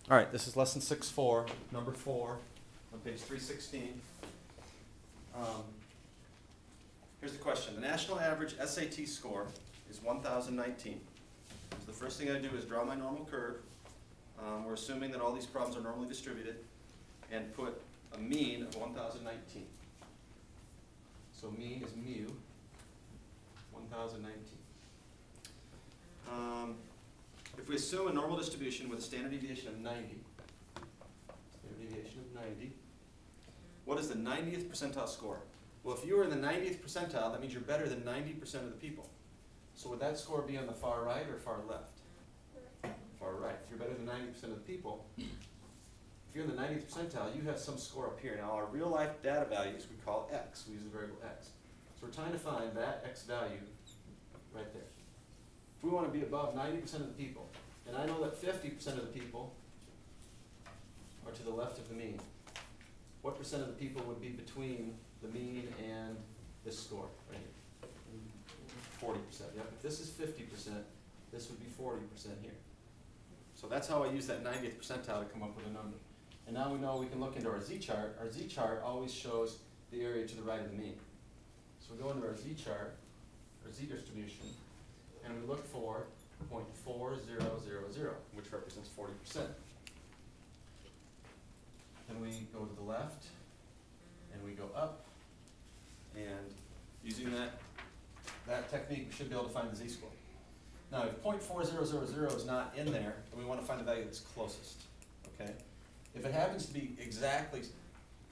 All right, this is lesson 6-4, number 4, on page 316. Here's the question. The national average SAT score is 1,019. So the first thing I do is draw my normal curve. We're assuming that all these problems are normally distributed, and put a mean of 1,019. So mean is mu, 1,019. If we assume a normal distribution with a standard deviation of 90, what is the 90th percentile score? Well, if you were in the 90th percentile, that means you're better than 90% of the people. So would that score be on the far right or far left? Far right. If you're better than 90% of the people, if you're in the 90th percentile, you have some score up here. Now, our real life data values we call x. We use the variable x. So we're trying to find that x value right there. If we want to be above 90% of the people, and I know that 50% of the people are to the left of the mean, what percent of the people would be between the mean and this score right here? 40%. Yep. If this is 50%, this would be 40% here. So that's how I use that 90th percentile to come up with a number. And now we know we can look into our z-chart. Our z-chart always shows the area to the right of the mean. So we go into our z-chart, our z-distribution, and we look for 0.4000, which represents 40%. Then we go to the left, and we go up, and using that technique, we should be able to find the z-score. Now, if 0.4000 is not in there, then we want to find the value that's closest. Okay? If it happens to be exactly,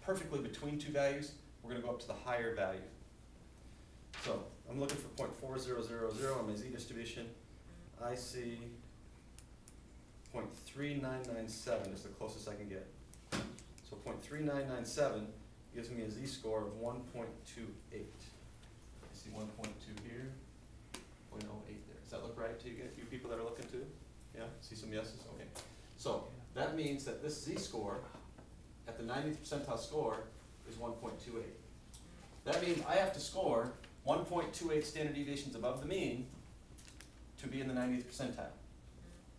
perfectly between two values, we're going to go up to the higher value. So I'm looking for 0.4000 on my z-distribution. I see 0.3997 is the closest I can get. So 0.3997 gives me a z-score of 1.28. I see 1.2 here, 0.08 there. Does that look right to you people that are looking too? Yeah? See some yeses? Okay. So that means that this z-score at the 90th percentile score is 1.28. That means I have to score 1.28 standard deviations above the mean to be in the 90th percentile,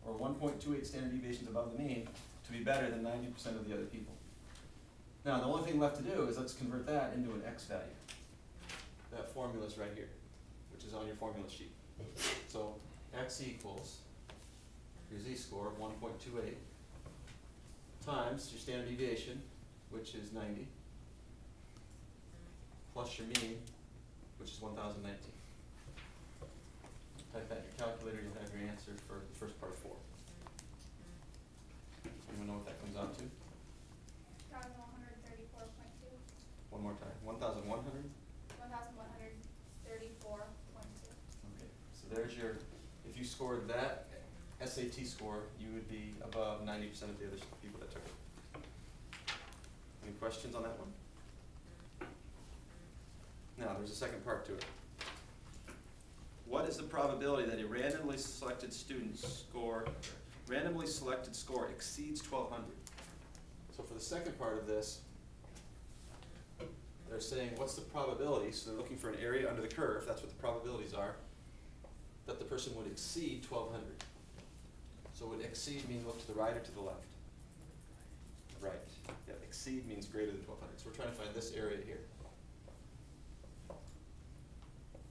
or 1.28 standard deviations above the mean to be better than 90% of the other people. Now, the only thing left to do is let's convert that into an x value. That formula is right here, which is on your formula sheet. So x equals your z-score of 1.28 times your standard deviation, which is 90, plus your mean, which is 1,019. Type that in your calculator, you'll have your answer for the first part of 4. Anyone know what that comes out to? 1,134.2. One more time. 1,100? 1,134.2. Okay. So there's your, if you scored that SAT score, you would be above 90% of the other people that took it. Any questions on that one? Now, there's a second part to it. What is the probability that a randomly selected score exceeds 1,200? So for the second part of this, they're saying what's the probability, so they're looking for an area under the curve, that's what the probabilities are, that the person would exceed 1,200. So would exceed mean look to the right or to the left? Right. Yeah, exceed means greater than 1,200. So we're trying to find this area here.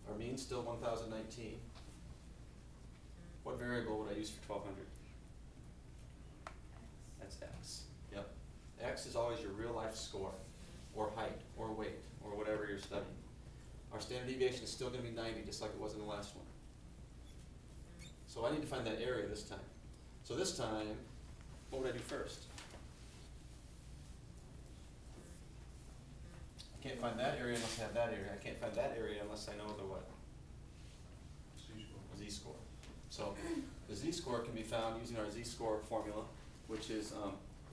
Our mean's still 1,019. What variable would I use for 1,200? That's x. Yep. X is always your real life score, or height, or weight, or whatever you're studying. Our standard deviation is still going to be 90, just like it was in the last one. So I need to find that area this time. So this time, what would I do first? I can't find that area unless I have that area. I can't find that area unless I know the what? Z-score. So the z-score can be found using our z-score formula, which is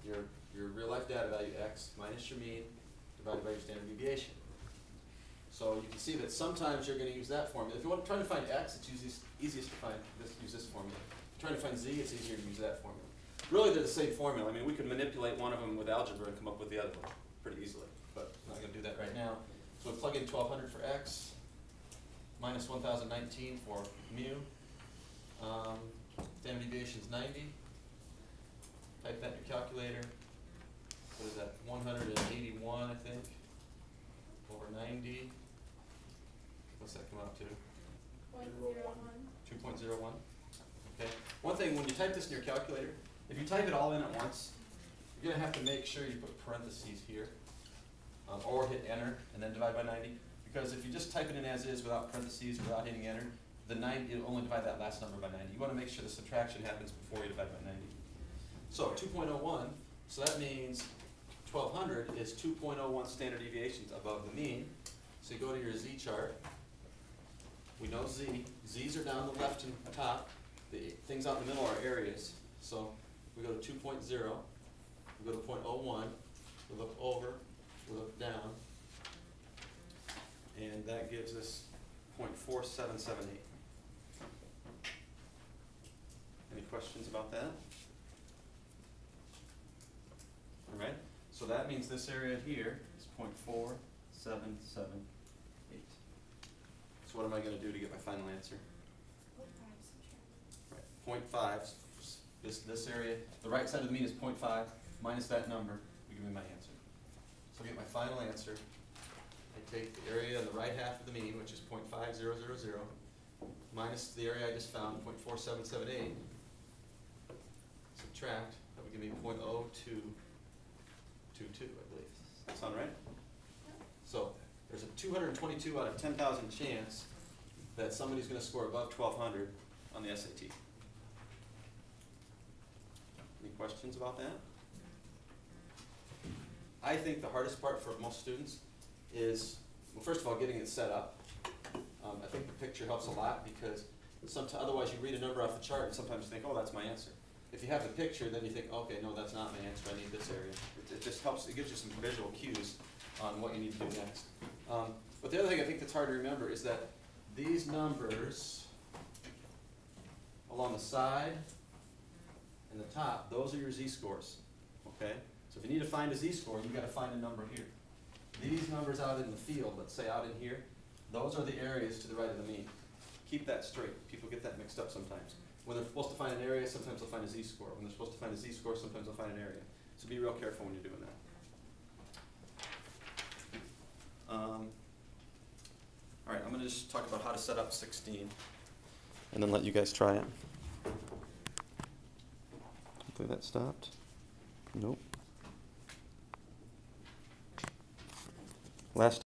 your real life data value x minus your mean divided by your standard deviation. So you can see that sometimes you're going to use that formula. If you want to try to find x, it's easiest to find use this formula. If you're trying to find z, it's easier to use that formula. Really, they're the same formula. I mean, we could manipulate one of them with algebra and come up with the other one pretty easily, but I'm not going to do that right now. So we plug in 1,200 for x, minus 1,019 for mu. Standard deviation is 90. Type that in your calculator. What is that, 181, I think, over 90. What's that come out to? 2.01. Okay. One thing, when you type this in your calculator, if you type it all in at once, you're going to have to make sure you put parentheses here, or hit enter and then divide by 90. Because if you just type it in as is without parentheses, without hitting enter, the 90, it'll only divide that last number by 90. You want to make sure the subtraction happens before you divide by 90. So 2.01, so that means 1200 is 2.01 standard deviations above the mean. So you go to your z-chart. We know z. Z's are down the left and top. The things out in the middle are areas. So we go to 2.0. We go to 0.01. We look over. We look down. And that gives us 0.4778. Any questions about that? All right. So that means this area here is 0.4778. So what am I going to do to get my final answer? Right. 0.5. This area, the right side of the mean is 0.5 minus that number will give me my answer. So I get my final answer. I take the area in the right half of the mean, which is 0.5000, minus the area I just found, 0.4778. Subtract, that would give me 0.0222, I believe. That sound right? So there's a 222 out of 10,000 chance that somebody's going to score above 1200 on the SAT. Any questions about that? I think the hardest part for most students is, well, first of all, getting it set up. I think the picture helps a lot because otherwise you read a number off the chart and sometimes you think, oh, that's my answer. If you have the picture, then you think, okay, no, that's not my answer, I need this area. It just helps, it gives you some visual cues on what you need to do next. But the other thing I think that's hard to remember is that these numbers along the side and the top, those are your z-scores, okay? So if you need to find a z-score, you've got to find a number here. These numbers out in the field, let's say out in here, those are the areas to the right of the mean. Keep that straight. People get that mixed up sometimes. When they're supposed to find an area, sometimes they'll find a z-score. When they're supposed to find a z-score, sometimes they'll find an area. So be real careful when you're doing that. All right, I'm going to just talk about how to set up 16 and then let you guys try it. Hopefully that stopped. Nope. Last